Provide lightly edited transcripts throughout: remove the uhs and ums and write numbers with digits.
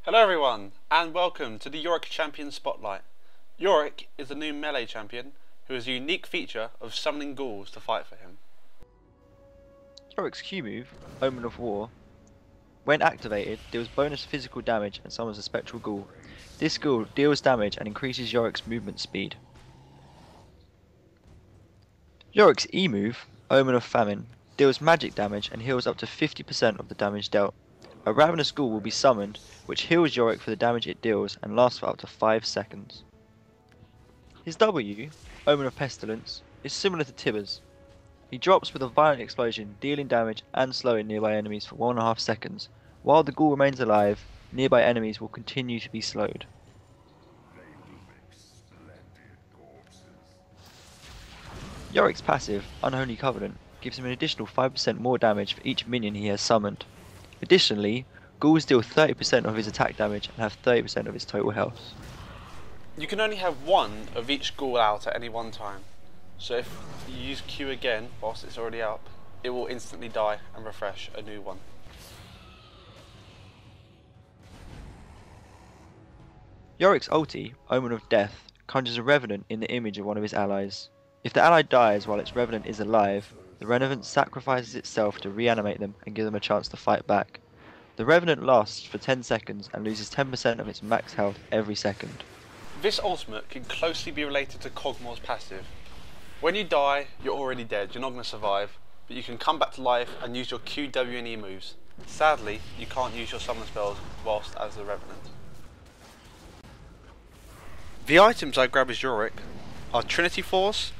Hello everyone, and welcome to the Yorick Champion Spotlight. Yorick is the new melee champion who has a unique feature of summoning ghouls to fight for him. Yorick's Q move, Omen of War, when activated, deals bonus physical damage and summons a spectral ghoul. This ghoul deals damage and increases Yorick's movement speed. Yorick's E move, Omen of Famine, deals magic damage and heals up to 50% of the damage dealt. A ravenous ghoul will be summoned, which heals Yorick for the damage it deals and lasts for up to 5 seconds. His W, Omen of Pestilence, is similar to Tibber's. He drops with a violent explosion, dealing damage and slowing nearby enemies for 1.5 seconds. While the ghoul remains alive, nearby enemies will continue to be slowed. Yorick's passive, Unholy Covenant, gives him an additional 5% more damage for each minion he has summoned. Additionally, ghouls deal 30% of his attack damage and have 30% of his total health. You can only have one of each ghoul out at any one time, so if you use Q again whilst it's already up, it will instantly die and refresh a new one. Yorick's ulti, Omen of Death, conjures a Revenant in the image of one of his allies. If the ally dies while its Revenant is alive, the Revenant sacrifices itself to reanimate them and give them a chance to fight back. The Revenant lasts for 10 seconds and loses 10% of its max health every second. This ultimate can closely be related to Kog'Maw's passive. When you die, you're already dead, you're not going to survive, but you can come back to life and use your Q, W and E moves. Sadly, you can't use your summon spells whilst as the Revenant. The items I grab as Yorick are Trinity Force,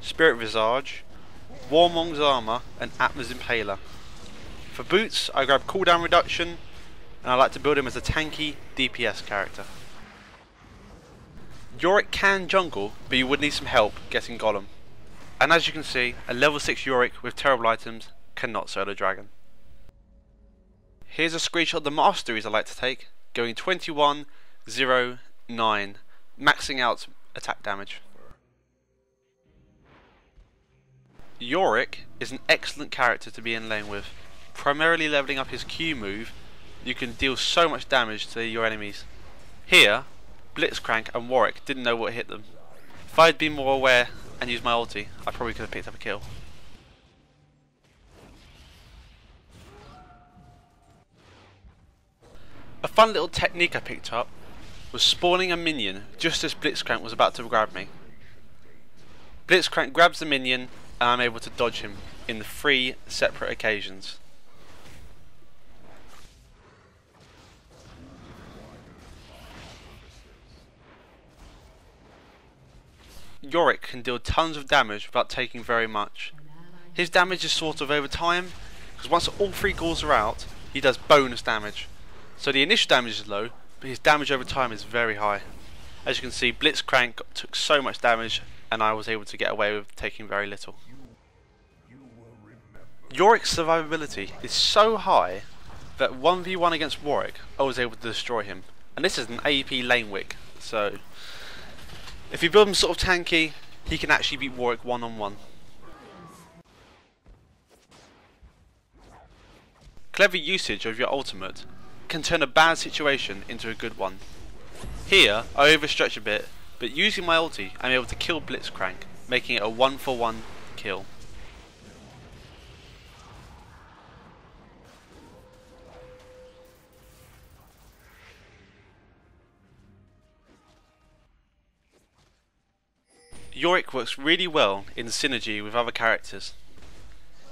Spirit Visage, Warmong's Armour and Atma's Impaler. For boots, I grab cooldown reduction, and I like to build him as a tanky DPS character. Yorick can jungle, but you would need some help getting Golem. And as you can see, a level 6 Yorick with terrible items cannot solo dragon. Here's a screenshot of the masteries I like to take, going 21, 0, 9, maxing out attack damage. Yorick is an excellent character to be in lane with. Primarily leveling up his Q move, you can deal so much damage to your enemies. Here, Blitzcrank and Warwick didn't know what hit them. If I had been more aware and used my ulti, I probably could have picked up a kill. A fun little technique I picked up was spawning a minion just as Blitzcrank was about to grab me. Blitzcrank grabs the minion and I'm able to dodge him in 3 separate occasions. Yorick can deal tons of damage without taking very much. His damage is sort of over time, because once all 3 ghouls are out, he does bonus damage. So the initial damage is low, but his damage over time is very high. As you can see, Blitzcrank took so much damage and I was able to get away with taking very little. Yorick's survivability is so high that 1v1 against Warwick I was able to destroy him. And this is an AP lane wick, so if you build him sort of tanky, he can actually beat Warwick one-on-one. Clever usage of your ultimate can turn a bad situation into a good one. Here, I overstretch a bit, but using my ulti, I'm able to kill Blitzcrank, making it a 1-for-1 kill. Yorick works really well in synergy with other characters.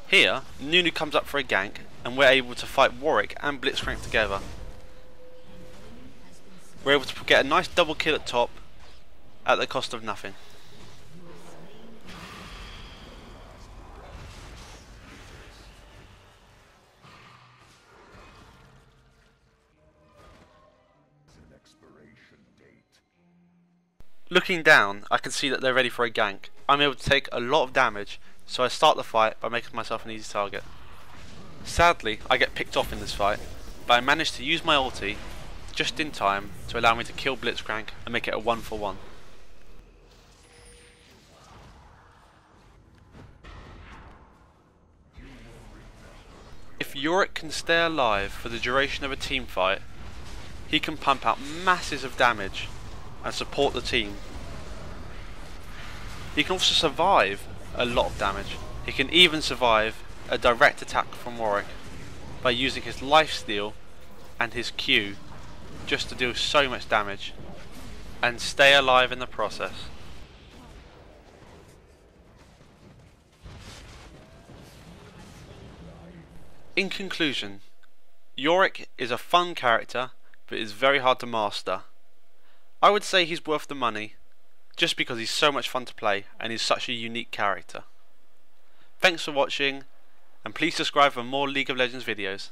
Here, Nunu comes up for a gank and we're able to fight Warwick and Blitzcrank together. We're able to get a nice double kill at top at the cost of nothing. Looking down, I can see that they're ready for a gank. I'm able to take a lot of damage, so I start the fight by making myself an easy target. Sadly, I get picked off in this fight, but I managed to use my ulti just in time to allow me to kill Blitzcrank and make it a 1-for-1. If Yorick can stay alive for the duration of a team fight, he can pump out masses of damage and support the team. He can also survive a lot of damage. He can even survive a direct attack from Warwick by using his lifesteal and his Q just to deal so much damage and stay alive in the process. In conclusion, Yorick is a fun character but is very hard to master. I would say he's worth the money just because he's so much fun to play and he's such a unique character. Thanks for watching, and please subscribe for more League of Legends videos.